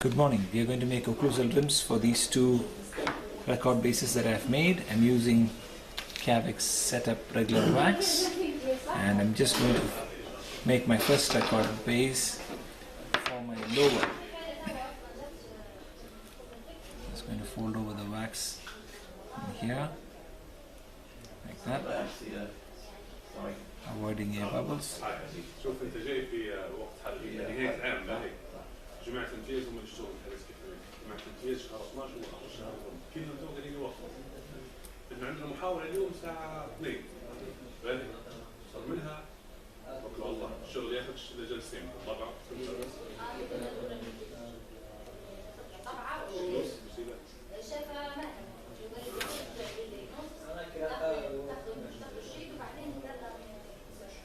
Good morning. We are going to make occlusal rims for these two record bases that I have made. I'm using Cavex setup regular wax, and I'm just going to make my first record base for my lower. Just going to fold over the wax in here like that, avoiding air bubbles. جماعة امتياز هم اللي اشتغلوا في هذا الكتاب. جماعة امتياز شهر 12 وشهر كلهم تو قاعدين يوصلوا. احنا عندنا محاولة اليوم الساعة 2. غادي صار منها توكل على الله، الشغل ياخذ جلستين طبعا.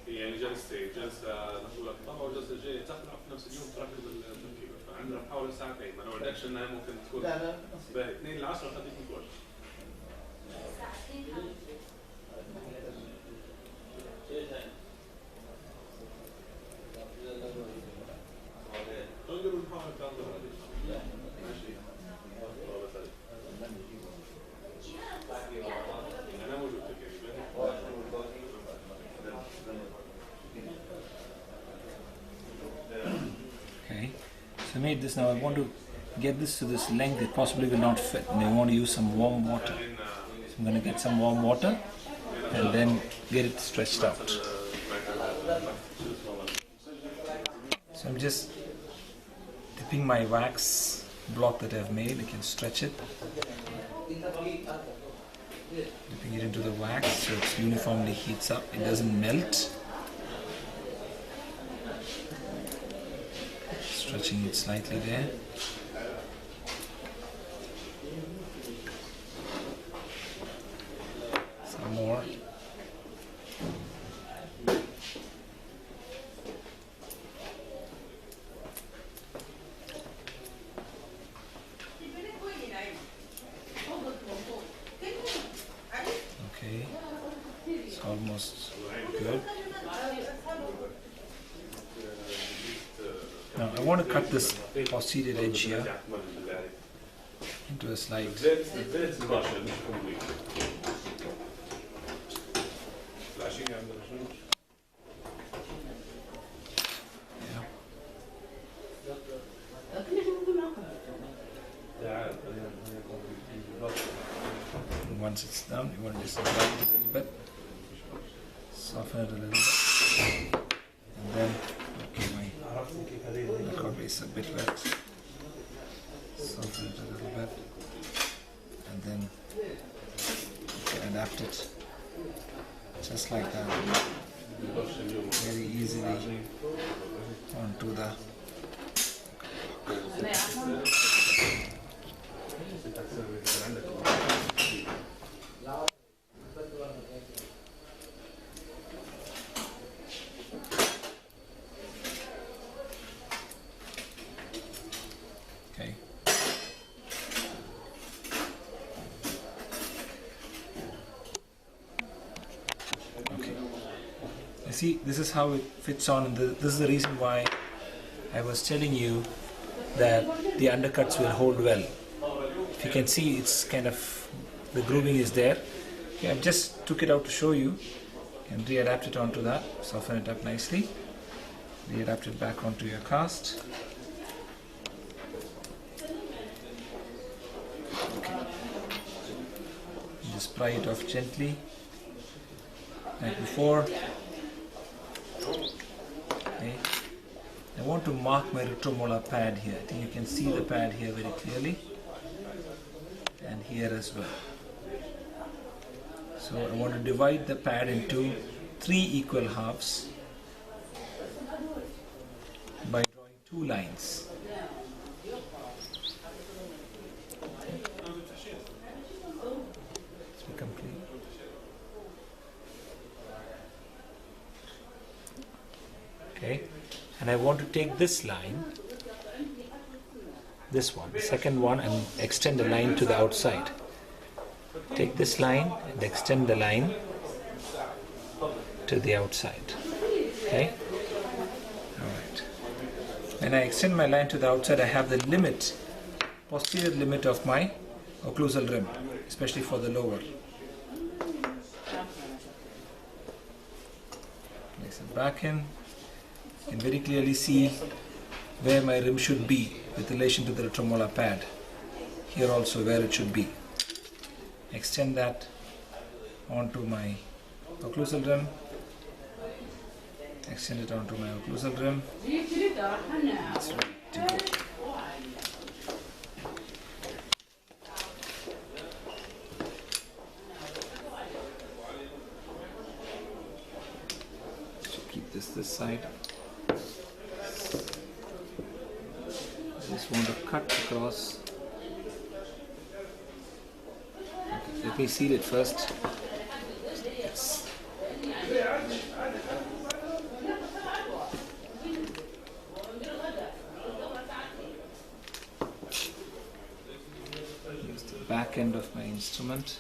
يعني جلستين، جلسة نقول لك طبعا والجلسة الجاية تطلع في نفس اليوم تركب التركيبة، فعندنا محاولة ساعتين، ما نوعدكش انها ممكن تكون باهي 2 العصر خليك متواجد. نقدروا نحاول نتعامل ماشي. أنا موجود Okay, so I made this. Now I want to get this to this length. It possibly will not fit, and I want to use some warm water. So I'm going to get some warm water and then get it stretched out. So I'm just dipping my wax block that I've made. I can stretch it, dipping it into the wax so it uniformly heats up. It doesn't melt. Stretching it slightly there. Some more. Okay, it's almost good. Now I want to cut this posterior edge here into a slide. And once it's done, you want to just slide it a little bit, soften it a little bit, and then the record base a bit wet, soften it a little bit, and then you can adapt it just like that, very easily onto the okay. Okay. You see, this is how it fits on. This is the reason why I was telling you that the undercuts will hold well. If you can see, it's kind of, the grooving is there. Okay, I just took it out to show you. You can readapt it onto that, soften it up nicely, readapt it back onto your cast. Okay. Just pry it off gently, like before. Okay. I want to mark my retromolar pad here. I think you can see the pad here very clearly, and here as well. So I want to divide the pad into 3 equal halves by drawing 2 lines. Let's be complete. Okay. And I want to take this line, this one, the second one, and extend the line to the outside. Take this line and extend the line to the outside. Okay? Alright. When I extend my line to the outside, I have the limit, posterior limit of my occlusal rim, especially for the lower. Place it back in. You can very clearly see where my rim should be with relation to the retromolar pad. Here also where it should be. Extend that onto my occlusal rim. Extend it onto my occlusal rim. It's ready to go. So keep this side. Just want to cut across. Okay, let me seal it first. Yes. Use the back end of my instrument.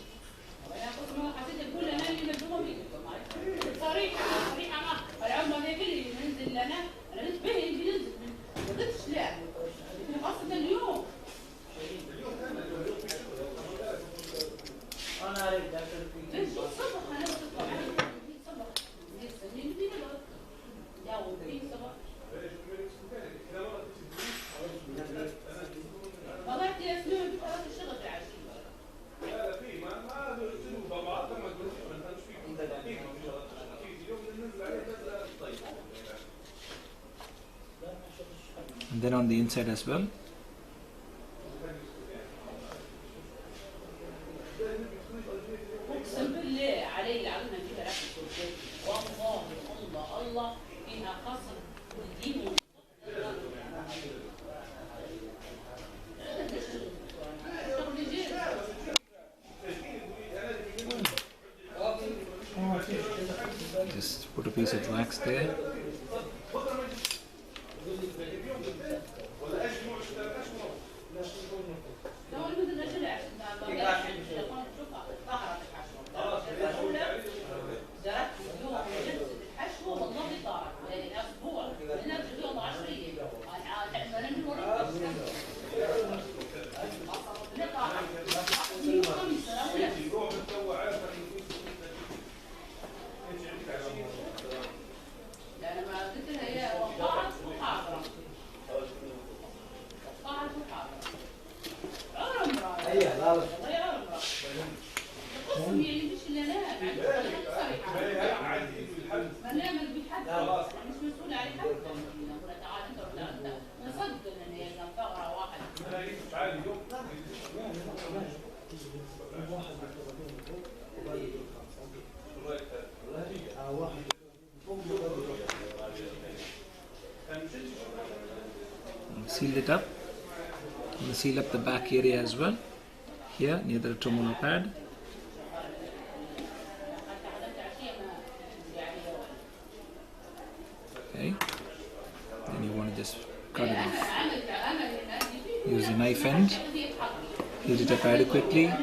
And then on the inside as well. Just put a piece of wax there. Seal it up. I'm going to seal up the back area as well, here near the retromolar pad. Okay, then you want to just cut it off. Use a knife end, heat it up adequately.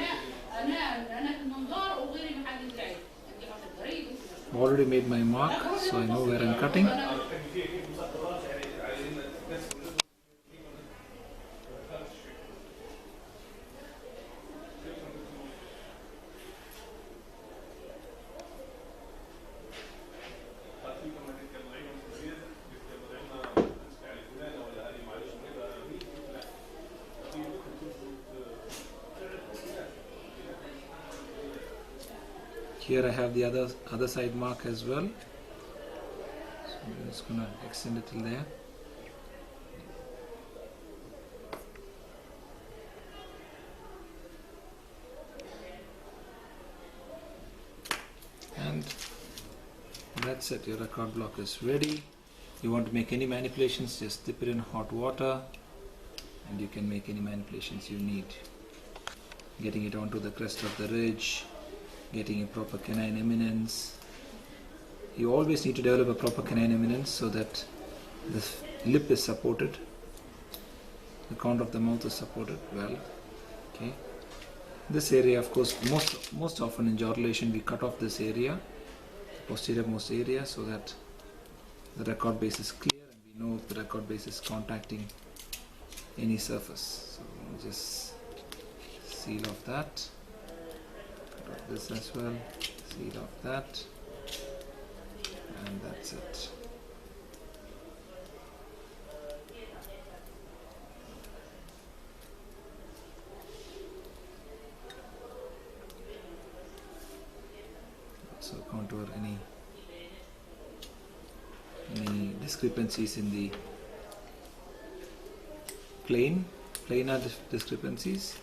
I've already made my mark, so I know where I'm cutting. Here I have the other side mark as well, so I'm just going to extend it till there. And that's it, your record block is ready. You want to make any manipulations, just dip it in hot water and you can make any manipulations you need. Getting it onto the crest of the ridge, getting a proper canine eminence. You always need to develop a proper canine eminence so that the lip is supported, the corner of the mouth is supported well. Okay. This area, of course, most often in jaw dilation we cut off this area, posterior most area, so that the record base is clear and we know of the record base is contacting any surface. So we'll just seal off that, cut off this as well, seal off that, and that's it. So contour any discrepancies in the planar discrepancies.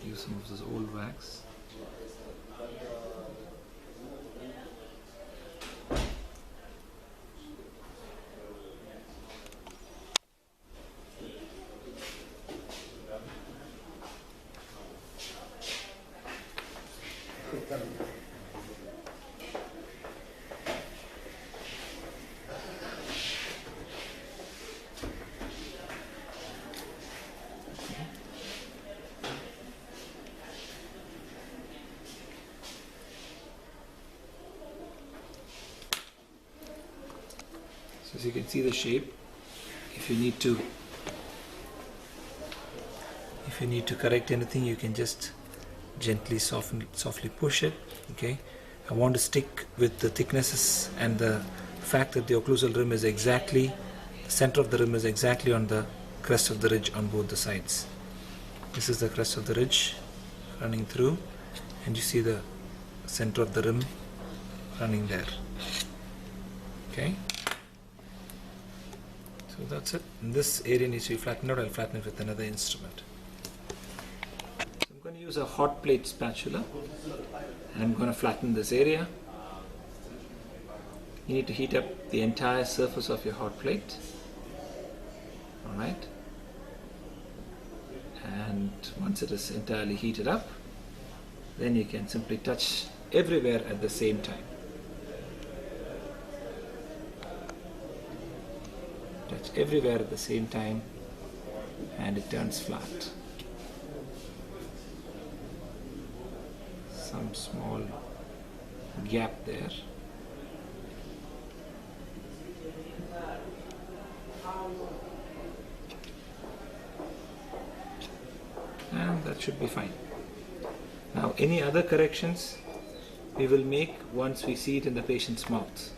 Use some of this old wax. So as you can see the shape, if you need to correct anything, you can just gently softly push it. Okay, I want to stick with the thicknesses and the fact that the occlusal rim is exactly, the center of the rim is exactly on the crest of the ridge on both the sides. This is the crest of the ridge running through, and you see the center of the rim running there. Okay, so that's it. And this area needs to be flattened out. I'll flatten it with another instrument. So I'm going to use a hot plate spatula, and I'm going to flatten this area. You need to heat up the entire surface of your hot plate. Alright, and once it is entirely heated up, then you can simply touch everywhere at the same time. Touch everywhere at the same time, and it turns flat. Some small gap there. And that should be fine. Now, any other corrections we will make once we see it in the patient's mouth.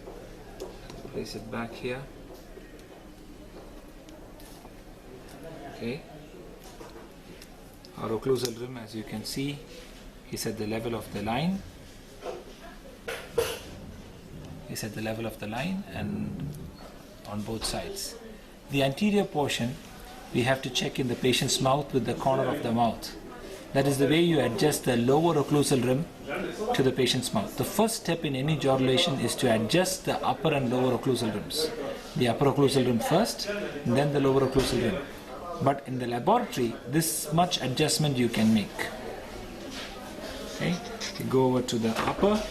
Place it back here. Okay. Our occlusal rim, as you can see, is at the level of the line. Is at the level of the line and on both sides. The anterior portion we have to check in the patient's mouth with the corner of the mouth. That is the way you adjust the lower occlusal rim to the patient's mouth. The first step in any jaw relation is to adjust the upper and lower occlusal rims. The upper occlusal rim first, and then the lower occlusal rim. But in the laboratory, this much adjustment you can make. Okay, you go over to the upper